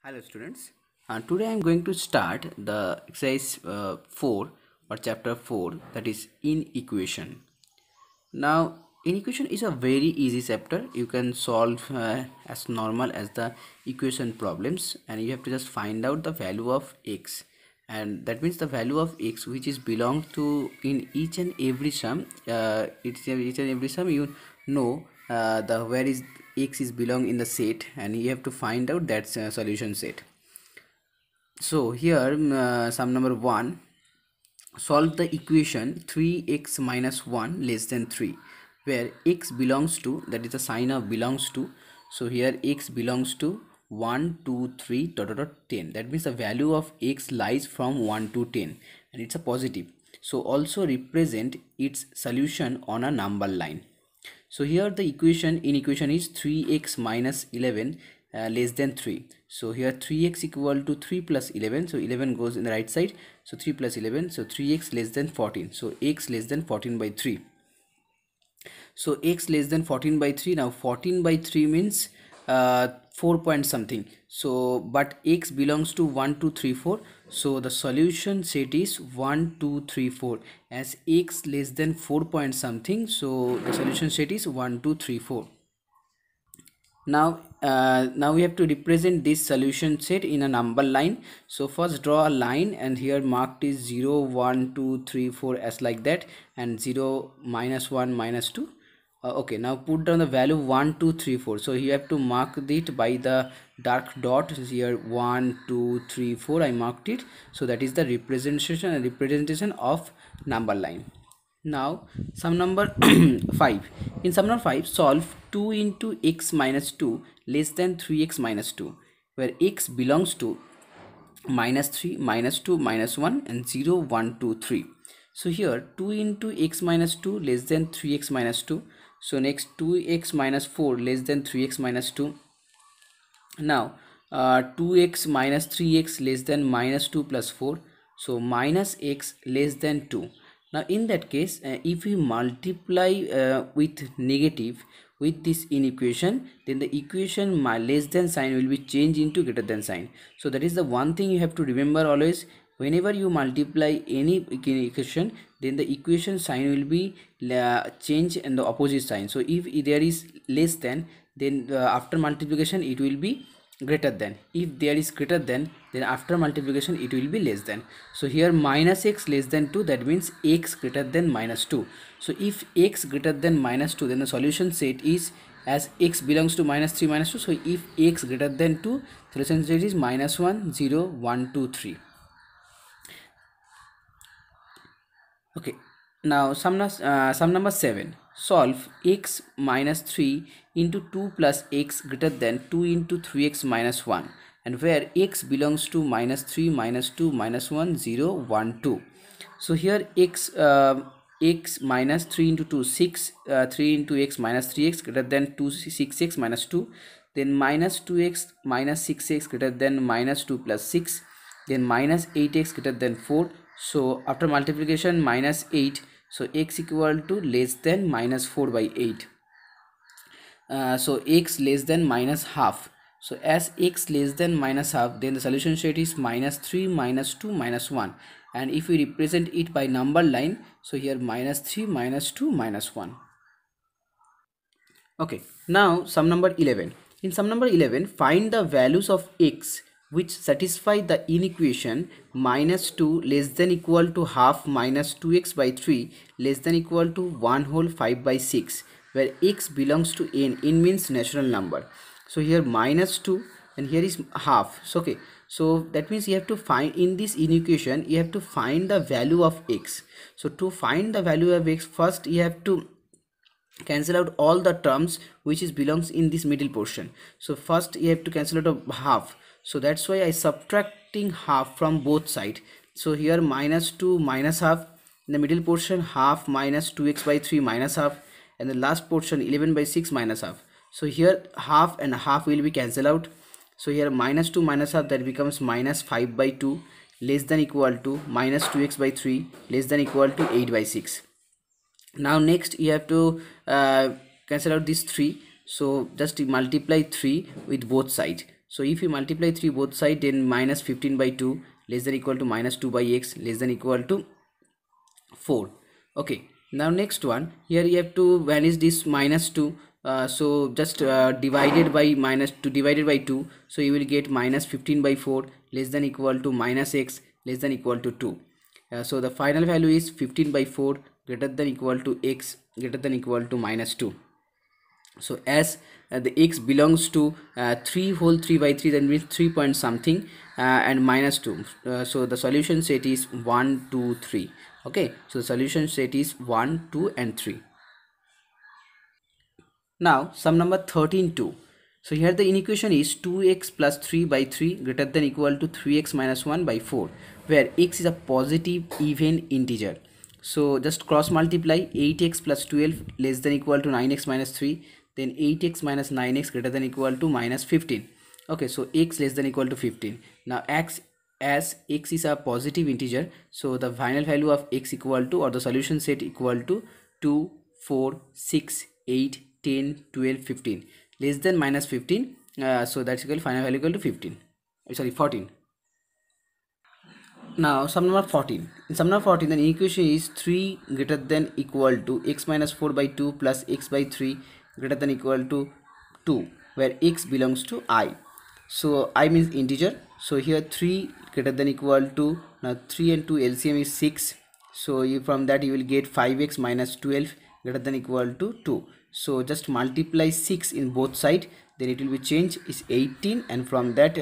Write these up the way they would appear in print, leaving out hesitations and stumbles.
Hello students, today I am going to start the exercise 4 or chapter 4, that is inequation. Now inequation is a very easy chapter. You can solve as normal as the equation problems, and you have to just find out the value of x, and that means the value of x which is belong to in each and every sum. Each and every sum you know the where is x is belong in the set, and you have to find out that solution set. So here sum number 1, solve the equation 3x minus 1 less than 3, where x belongs to, that is the sign of belongs to. So here x belongs to 1 2 3 dot dot dot 10. That means the value of x lies from 1 to 10, and it's a positive. So also represent its solution on a number line. So here the equation in equation is 3x minus 11 less than 3. So here 3x equal to 3 plus 11, so 11 goes in the right side, so 3 plus 11, so 3x less than 14, so x less than 14 by 3. So x less than 14 by 3. Now 14 by 3 means 4 point something. So but x belongs to 1 2 3 4. So the solution set is 1 2 3 4, as x less than 4 point something. So the solution set is 1 2 3 4. Now we have to represent this solution set in a number line. So first draw a line, and here marked is 0 1 2 3 4 as like that, and 0 minus 1 minus 2. Okay, now put down the value 1 2 3 4. So you have to mark it by the dark dot here, 1 2 3 4. I marked it, so that is the representation of number line. Now sum number 5. In sum number 5, solve 2 into x minus 2 less than 3x minus 2, where x belongs to minus 3 minus 2 minus 1 and 0 1 2 3. So here 2 into x minus 2 less than 3x minus 2. So next 2x minus 4 less than 3x minus 2. Now 2x minus 3x less than minus 2 plus 4. So minus x less than 2. Now in that case, if we multiply with negative with this inequation, then the equation less than sign will be changed into greater than sign. So that is the one thing you have to remember always. Whenever you multiply any equation, then the equation sign will be changed in the opposite sign. So if there is less than, then after multiplication it will be greater than. If there is greater than, then after multiplication it will be less than. So here minus x less than 2, that means x greater than minus 2. So if x greater than minus 2, then the solution set is, as x belongs to minus 3 minus 2, so if x greater than 2, solution set is minus 1 0 1 2 3. Okay, now sum number 7, solve x minus 3 into 2 plus x greater than 2 into 3x minus 1, and where x belongs to minus 3 minus 2 minus 1 0 1 2. So here x minus 3 into 2 6, 3 into x minus 3x greater than 2 6x minus 2, then minus 2x minus 6x greater than minus 2 plus 6, then minus 8x greater than 4. So after multiplication minus 8, so x equal to less than minus 4 by 8. So x less than minus half. So as x less than minus half, then the solution set is minus 3 minus 2 minus 1, and if we represent it by number line, so here minus 3 minus 2 minus 1. Okay, now sum number 11. In sum number 11, find the values of x which satisfy the inequation minus 2 less than equal to half minus 2x by 3 less than equal to 1 whole 5 by 6, where x belongs to n means natural number. So here minus 2 and here is half. So okay, so that means you have to find, in this inequation you have to find the value of x. So to find the value of x, first you have to cancel out all the terms which is belongs in this middle portion. So first you have to cancel out a half, so that's why I subtracting half from both sides. So here minus 2 minus half, in the middle portion half minus 2x by 3 minus half, and the last portion 11 by 6 minus half. So here half and half will be cancelled out. So here minus 2 minus half, that becomes minus 5 by 2 less than equal to minus 2x by 3 less than equal to 8 by 6. Now next you have to cancel out this 3. So just multiply 3 with both sides. So if you multiply 3 both side, then minus 15 by 2 less than equal to minus 2 by x less than equal to 4. Okay, now next one, here you have to vanish this minus 2. So just divided by minus 2 divided by 2, so you will get minus 15 by 4 less than equal to minus x less than equal to 2. So the final value is 15 by 4 greater than equal to x greater than equal to minus 2. So as the x belongs to 3 whole 3 by 3, that means 3 point something and minus 2. So the solution set is 1 2 3. Okay, so the solution set is 1 2 and 3. Now sum number 13 2. So here the inequation is 2x plus 3 by 3 greater than equal to 3x minus 1 by 4, where x is a positive even integer. So just cross multiply 8x plus 12 less than equal to 9x minus 3, then 8x minus 9x greater than equal to minus 15. Okay, so x less than equal to 15. Now as x is a positive integer, so the final value of x equal to, or the solution set equal to 2 4 6 8 10 12 15 less than minus 15. So that's equal final value equal to 15, sorry 14. Now sum number 14. In sum number 14, the equation is 3 greater than equal to x minus 4 by 2 plus x by 3 greater than equal to 2, where x belongs to I. So I means integer. So here 3 greater than equal to, now 3 and 2 LCM is 6. So from that you will get 5x minus 12 greater than equal to 2. So just multiply 6 in both side, then it will be changed is 18, and from that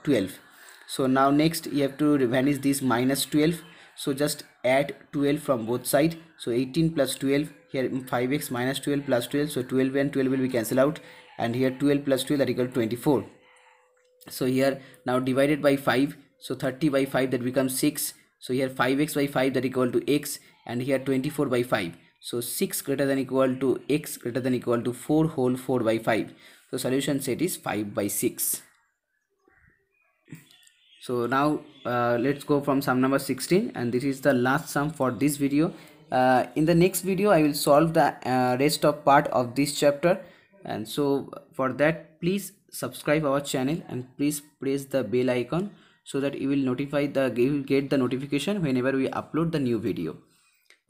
12. So now next you have to vanish this minus 12, so just add 12 from both side. So 18 plus 12, here 5x minus 12 plus 12, so 12 and 12 will be cancelled out, and here 12 plus 12 that equal to 24. So here now divided by 5, so 30 by 5 that becomes 6. So here 5x by 5 that equal to x, and here 24 by 5. So 6 greater than equal to x greater than equal to 4 whole 4 by 5. So solution set is 5 by 6. So now let's go from sum number 16, and this is the last sum for this video. In the next video I will solve the rest of part of this chapter, and so for that please subscribe our channel and please press the bell icon, so that you will get the notification whenever we upload the new video.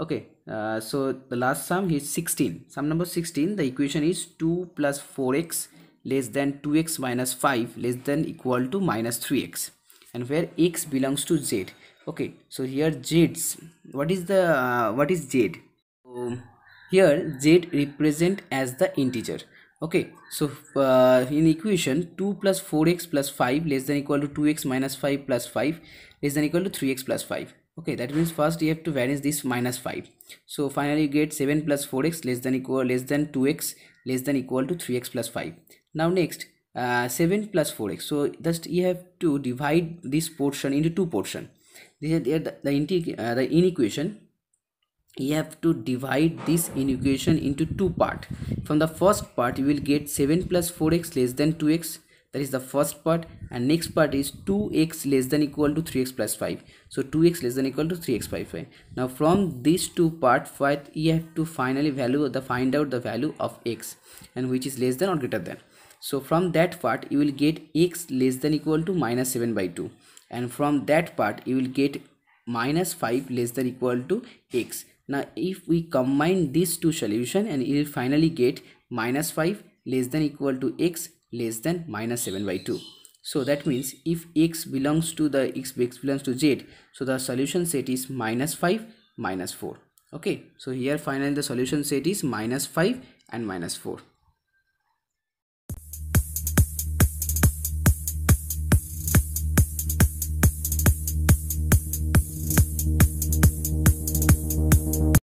Okay, so the last sum is 16. Sum number 16, the equation is 2 plus 4x less than 2x minus 5 less than equal to minus 3x, and where x belongs to z. Okay, so here z's, what is z? Here z represent as the integer. Okay, so in equation 2 plus 4x plus 5 less than equal to 2x minus 5 plus 5 less than equal to 3x plus 5. Okay, that means first you have to vanish this minus 5. So finally you get 7 plus 4x less than 2x less than equal to 3x plus 5. Now next 7 plus 4x, so just you have to divide this portion into two portions. This is the inequation. You have to divide this inequation into two parts. From the first part you will get 7 plus 4x less than 2x, that is the first part, and next part is 2x less than equal to 3x plus 5. So 2x less than equal to 3x plus 5. Now from these two parts, what you have to finally find out the value of x, and which is less than or greater than. So from that part you will get x less than equal to minus 7 by 2, and from that part you will get minus 5 less than equal to x. Now if we combine these two solutions, and you will finally get minus 5 less than equal to x less than minus 7 by 2. So that means if x belongs to z, so the solution set is minus 5 minus 4. Okay, so here finally the solution set is minus 5 and minus 4.